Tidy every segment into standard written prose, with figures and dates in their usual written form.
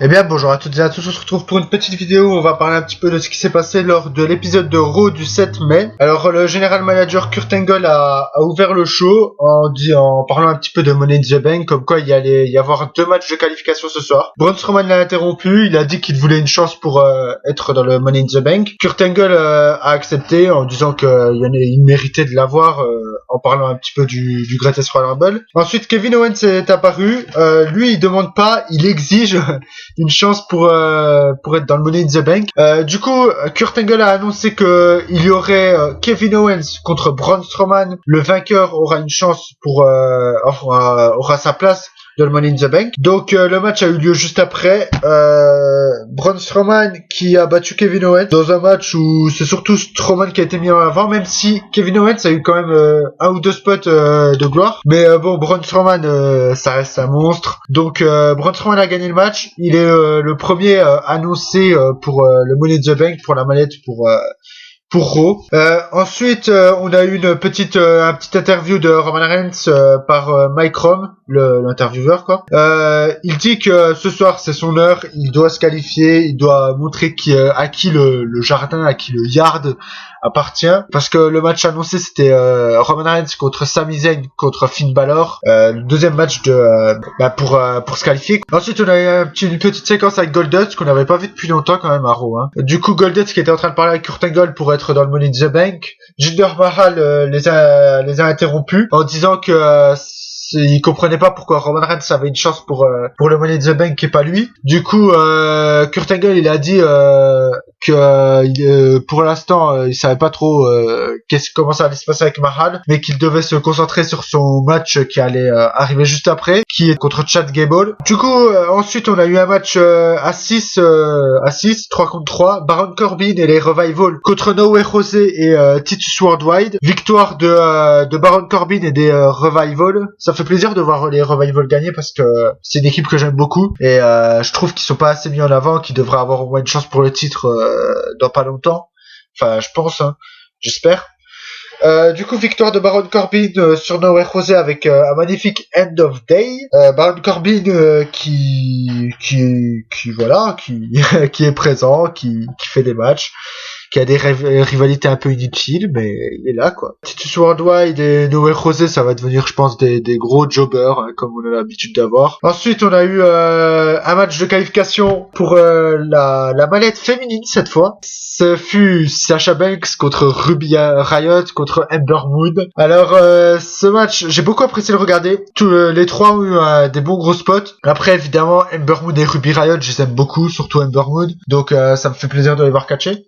Eh bien, bonjour à toutes et à tous, on se retrouve pour une petite vidéo où on va parler un petit peu de ce qui s'est passé lors de l'épisode de Raw du 7 mai. Alors, le General Manager Kurt Angle a ouvert le show en parlant un petit peu de Money in the Bank, comme quoi il y allait y avoir 2 matchs de qualification ce soir. Braun Strowman l'a interrompu, il a dit qu'il voulait une chance pour être dans le Money in the Bank. Kurt Angle a accepté en disant qu'il méritait de l'avoir, en parlant un petit peu du Greatest Royal Rumble. Ensuite, Kevin Owens est apparu, lui il demande pas, il exige une chance pour être dans le Money in the Bank. Du coup, Kurt Angle a annoncé que il y aurait Kevin Owens contre Braun Strowman. Le vainqueur aura une chance pour aura sa place dans le Money in the Bank. Donc le match a eu lieu juste après. Braun Strowman qui a battu Kevin Owens dans un match où c'est surtout Strowman qui a été mis en avant, même si Kevin Owens a eu quand même un ou deux spots de gloire. Mais bon, Braun Strowman ça reste un monstre. Donc Braun Strowman a gagné le match. Il est le premier annoncé pour le Money in the Bank, pour la mallette pour Raw. Ensuite, on a eu une petite interview de Roman Reigns par Mike Rom, l'intervieweur quoi. Il dit que ce soir c'est son heure, il doit se qualifier, il doit montrer à qui le jardin, à qui le yard appartient, parce que le match annoncé c'était Roman Reigns contre Sami Zayn contre Finn Balor, le deuxième match pour se qualifier. Ensuite on a eu une petite séquence avec Goldust qu'on n'avait pas vu depuis longtemps quand même à Raw. Du coup Goldust qui était en train de parler avec Kurt Angle pour être dans le Money in the Bank. Jinder Mahal les a interrompus en disant que il comprenait pas pourquoi Roman Reigns avait une chance pour le Money in the Bank et pas lui. Du coup, Kurt Angle il a dit que pour l'instant il savait pas trop comment ça allait se passer avec Mahal, mais qu'il devait se concentrer sur son match qui allait arriver juste après, qui est contre Chad Gable. Du coup, ensuite on a eu un match à 6, 3 contre 3, Baron Corbin et les Revival contre No Way Jose et Titus Worldwide. Victoire de Baron Corbin et des Revival. Ça fait plaisir de voir les Revival gagner parce que c'est une équipe que j'aime beaucoup et je trouve qu'ils sont pas assez mis en avant, qu'ils devraient avoir au moins une chance pour le titre dans pas longtemps. Enfin, je pense, j'espère. Du coup, victoire de Baron Corbin sur No Way Jose avec un magnifique End of Day. Baron Corbin qui est présent, qui fait des matchs, qui a des rivalités un peu inutiles, mais il est là quoi. Titus Worldwide et No Way Jose, ça va devenir je pense des gros jobbers comme on a l'habitude d'avoir. Ensuite on a eu un match de qualification pour la mallette féminine cette fois. Ce fut Sasha Banks contre Ruby Riott contre Ember Moon. Alors ce match j'ai beaucoup apprécié le regarder. Les trois ont eu des bons gros spots. Après évidemment Ember Moon et Ruby Riott je les aime beaucoup, surtout Ember Moon, donc ça me fait plaisir de les voir catcher.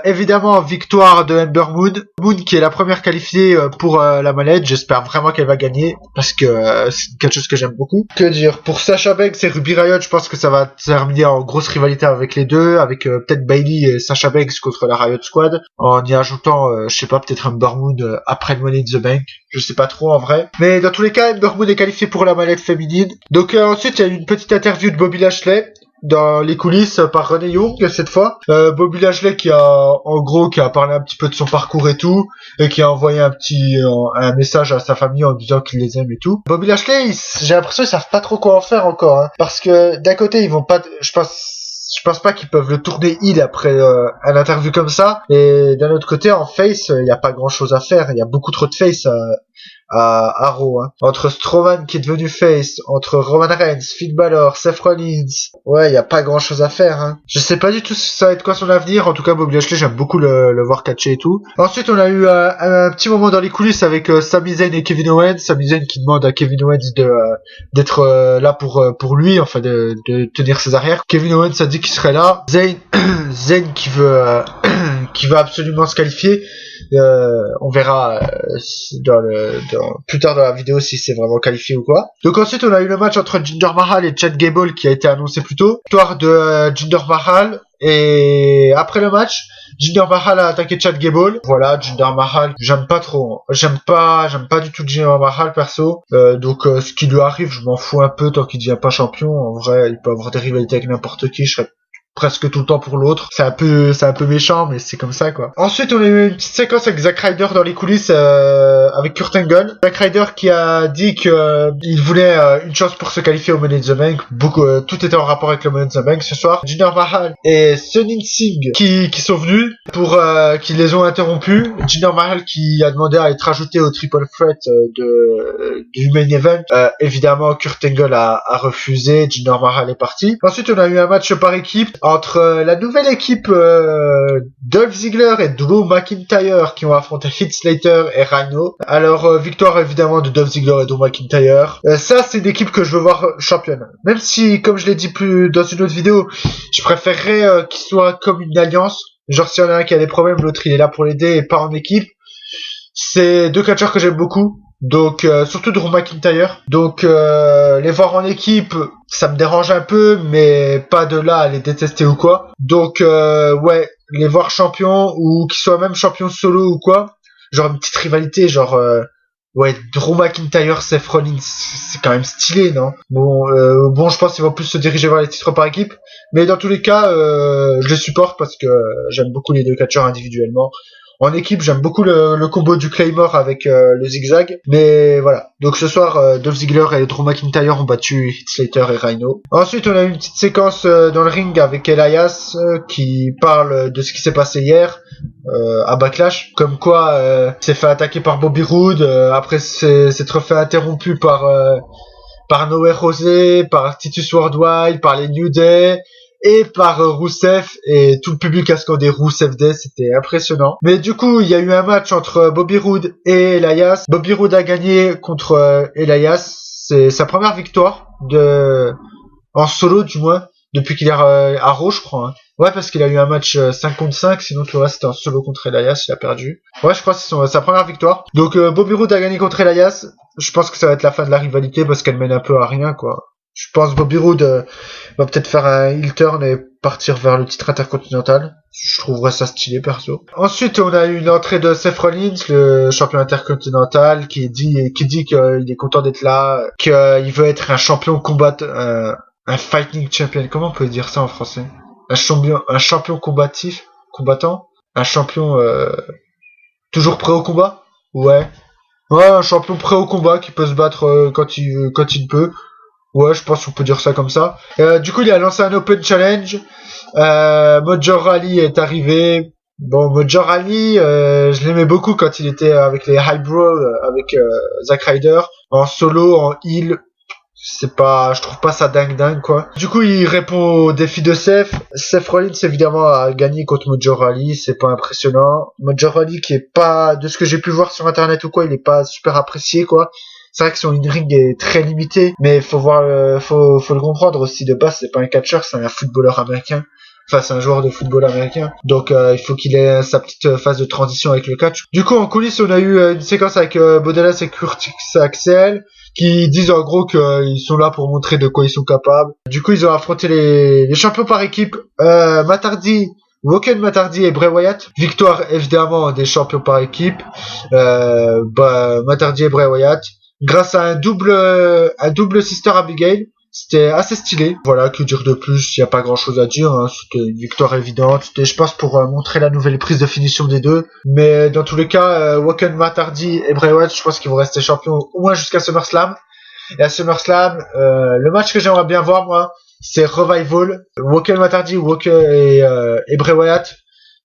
Évidemment victoire de Ember Moon qui est la première qualifiée pour la mallette. J'espère vraiment qu'elle va gagner parce que c'est quelque chose que j'aime beaucoup. Que dire, pour Sasha Banks et Ruby Riott, je pense que ça va terminer en grosse rivalité avec les deux, avec peut-être Bayley et Sasha Banks contre la Riott Squad, en y ajoutant je sais pas, peut-être Ember Moon après le Money in the Bank, je sais pas trop en vrai, mais dans tous les cas Ember Moon est qualifiée pour la mallette féminine. Donc ensuite il y a eu une petite interview de Bobby Lashley dans les coulisses par Renee Young cette fois. Bobby Lashley qui a parlé un petit peu de son parcours et tout, et qui a envoyé un message à sa famille en disant qu'il les aime et tout. Bobby Lashley, j'ai l'impression qu'ils savent pas trop quoi en faire encore, parce que d'un côté ils vont pas, je pense pas qu'ils peuvent le tourner heel après un interview comme ça, et d'un autre côté en face il y a pas grand chose à faire, il y a beaucoup trop de face à Raw, entre Strowman qui est devenu face, entre Roman Reigns, Finn Balor, Seth Rollins, ouais, il y a pas grand chose à faire, Je sais pas du tout ça va être quoi son avenir. En tout cas Bobby Lashley, j'aime beaucoup le voir catcher et tout. Ensuite on a eu un petit moment dans les coulisses avec Sami Zayn et Kevin Owens. Sami Zayn qui demande à Kevin Owens d'être là pour lui, enfin de tenir ses arrières. Kevin Owens a dit qu'il serait là. Zayn qui veut absolument se qualifier. On verra plus tard dans la vidéo si c'est vraiment qualifié ou quoi. Donc ensuite on a eu le match entre Jinder Mahal et Chad Gable qui a été annoncé plus tôt. Victoire de Jinder Mahal, et après le match Jinder Mahal a attaqué Chad Gable. Voilà, Jinder Mahal, j'aime pas trop. J'aime pas du tout Jinder Mahal perso. Donc ce qui lui arrive, je m'en fous un peu tant qu'il devient pas champion. En vrai, il peut avoir des rivalités avec n'importe qui, je serais presque tout le temps pour l'autre. C'est un peu méchant, mais c'est comme ça, quoi. Ensuite, on a eu une petite séquence avec Zack Ryder dans les coulisses, avec Kurt Angle. Zack Ryder qui a dit que il voulait une chance pour se qualifier au Money in the Bank. Tout était en rapport avec le Money in the Bank ce soir. Jinder Mahal et Sonnen Singh qui sont venus pour qui les ont interrompus. Jinder Mahal qui a demandé à être ajouté au triple threat du main event. Évidemment, Kurt Angle a refusé. Jinder Mahal est parti. Ensuite, on a eu un match par équipe entre la nouvelle équipe Dolph Ziggler et Drew McIntyre qui ont affronté Heath Slater et Rhino. Alors victoire évidemment de Dolph Ziggler et Drew McIntyre. Ça c'est une équipe que je veux voir championne. Même si, comme je l'ai dit plus dans une autre vidéo, je préférerais qu'ils soient comme une alliance. Genre s'il y en a un qui a des problèmes, l'autre il est là pour l'aider et pas en équipe. C'est deux catcheurs que j'aime beaucoup. Donc surtout Drew McIntyre. Donc les voir en équipe, ça me dérange un peu, mais pas de là à les détester ou quoi. Donc ouais, les voir champions ou qu'ils soient même champions solo ou quoi. Genre une petite rivalité, genre ouais, Drew McIntyre, Seth Rollins, c'est quand même stylé, non? Bon, je pense qu'ils vont plus se diriger vers les titres par équipe. Mais dans tous les cas, je les supporte parce que j'aime beaucoup les deux catcheurs individuellement. En équipe, j'aime beaucoup le combo du Claymore avec le zigzag. Mais voilà. Donc ce soir, Dolph Ziggler et Drew McIntyre ont battu Heath Slater et Rhino. Ensuite, on a eu une petite séquence dans le ring avec Elias qui parle de ce qui s'est passé hier à Backlash. Comme quoi, il s'est fait attaquer par Bobby Roode. Après, s'être fait interrompu par Noé Rosé, par Titus Worldwide, par les New Day. Et par Rusev, et tout le public a scandé Rusev Day, c'était impressionnant. Mais du coup, il y a eu un match entre Bobby Roode et Elias. Bobby Roode a gagné contre Elias. C'est sa première victoire en solo du moins, depuis qu'il est à Raw, je crois. Hein. Ouais, parce qu'il a eu un match 5 contre 5, sinon tout le reste c'était en solo contre Elias, il a perdu. Ouais, je crois que c'est sa première victoire. Donc Bobby Roode a gagné contre Elias. Je pense que ça va être la fin de la rivalité parce qu'elle mène un peu à rien, quoi. Je pense Bobby Roode va peut-être faire un heel turn et partir vers le titre intercontinental. Je trouverais ça stylé perso. Ensuite, on a eu une entrée de Seth Rollins, le champion intercontinental, qui dit qu'il est content d'être là, qu'il veut être un champion un fighting champion. Comment on peut dire ça en français? Un champion combattant, un champion toujours prêt au combat. Ouais, un champion prêt au combat qui peut se battre quand il peut. Ouais, je pense qu'on peut dire ça comme ça. Du coup, il a lancé un Open Challenge. Mojo Rawley est arrivé. Bon, Mojo Rawley, je l'aimais beaucoup quand il était avec les High Bro, avec Zack Ryder. En solo, en heel, je trouve pas ça dingue, quoi. Du coup, il répond au défi de Seth. Seth Rollins, évidemment, a gagné contre Mojo Rawley. C'est pas impressionnant. Mojo Rawley, qui est pas, de ce que j'ai pu voir sur internet ou quoi, il est pas super apprécié, quoi. C'est vrai que son in-ring est très limité, mais faut le comprendre aussi. De base, c'est pas un catcheur, c'est un footballeur américain. Enfin, c'est un joueur de football américain. Donc, il faut qu'il ait sa petite phase de transition avec le catch. Du coup, en coulisses, on a eu une séquence avec Bodelas et Curtis Axel, qui disent en gros qu'ils sont là pour montrer de quoi ils sont capables. Du coup, ils ont affronté les champions par équipe. Matt Hardy, Woken Matt Hardy et Bray Wyatt. Victoire, évidemment, des champions par équipe. Matt Hardy et Bray Wyatt. Grâce à un double Sister Abigail. C'était assez stylé. Voilà, que dire de plus, il n'y a pas grand chose à dire, hein. C'était une victoire évidente. C'était, je pense, pour montrer la nouvelle prise de finition des deux. Mais dans tous les cas, Woken Matt Hardy et Bray Wyatt, je pense qu'ils vont rester champions au moins jusqu'à SummerSlam. Et à SummerSlam, le match que j'aimerais bien voir, moi, c'est Revival. Woken Matt Hardy, et Bray Wyatt.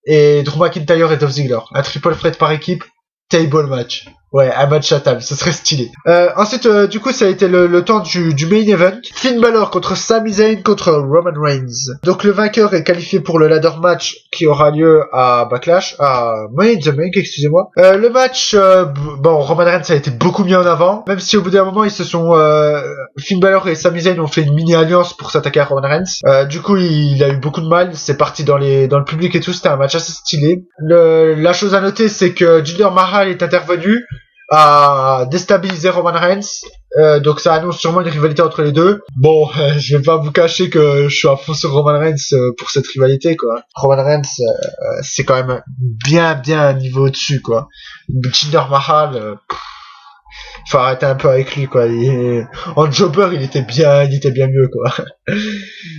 Et Drew McIntyre et Dolph Ziggler. Un triple threat par équipe. Table match. Ouais, un match à table, ce serait stylé. Ensuite, du coup, ça a été le temps du main event. Finn Balor contre Sami Zayn contre Roman Reigns. Donc le vainqueur est qualifié pour le ladder match qui aura lieu à Backlash, à Money in the Bank, excusez-moi. Le match, Roman Reigns a été beaucoup mis en avant, même si au bout d'un moment, Finn Balor et Sami Zayn ont fait une mini-alliance pour s'attaquer à Roman Reigns. Du coup, il a eu beaucoup de mal, c'est parti dans le public et tout, c'était un match assez stylé. La chose à noter, c'est que Jinder Mahal est intervenu à déstabiliser Roman Reigns, donc ça annonce sûrement une rivalité entre les deux. Bon, je vais pas vous cacher que je suis à fond sur Roman Reigns pour cette rivalité, quoi. Roman Reigns, c'est quand même bien un niveau au-dessus, quoi. Jinder Mahal, faut arrêter un peu avec lui, quoi. En jobber, il était bien mieux, quoi.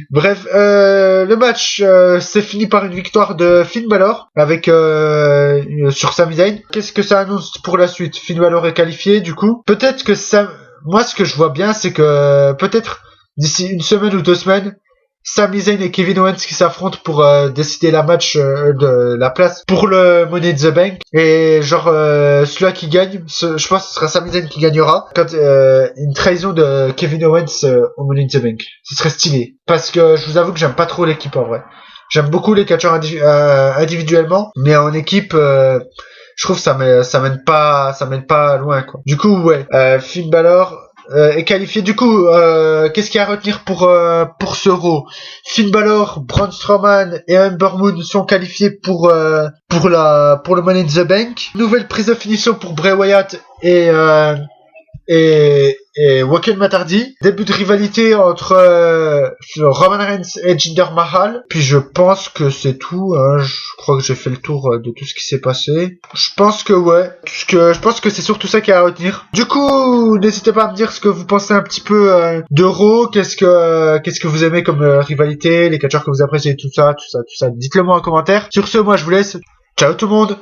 Bref, le match s'est fini par une victoire de Finn Balor avec sur Sami Zayn. Qu'est-ce que ça annonce pour la suite? Finn Balor est qualifié, du coup. Peut-être que ça, moi, ce que je vois bien, c'est que peut-être d'ici une semaine ou 2 semaines, Sami Zayn et Kevin Owens qui s'affrontent pour décider la match de la place pour le Money in the Bank. Et genre celui-là qui gagne, je pense que ce sera Sami Zayn qui gagnera. Quand une trahison de Kevin Owens au Money in the Bank, ce serait stylé. Parce que je vous avoue que j'aime pas trop l'équipe en vrai. J'aime beaucoup les catcheurs individuellement, mais en équipe, je trouve que ça mène pas loin, quoi. Du coup, ouais, Finn Balor est qualifié. Du coup, qu'est-ce qu'il y a à retenir pour ce Raw? Finn Balor, Braun Strowman et Ember Moon sont qualifiés pour le Money in the Bank. Nouvelle prise de finition pour Bray Wyatt et Woken Matardi. Début de rivalité entre Roman Reigns et Jinder Mahal. Puis je pense que c'est tout, hein. Je crois que j'ai fait le tour de tout ce qui s'est passé. Je pense que ouais. Je pense que c'est surtout ça qu'il y a à retenir. Du coup, n'hésitez pas à me dire ce que vous pensez un petit peu de Raw. Qu'est-ce que vous aimez comme rivalité, les catcheurs que vous appréciez, tout ça. Dites-le moi en commentaire. Sur ce, moi je vous laisse. Ciao tout le monde.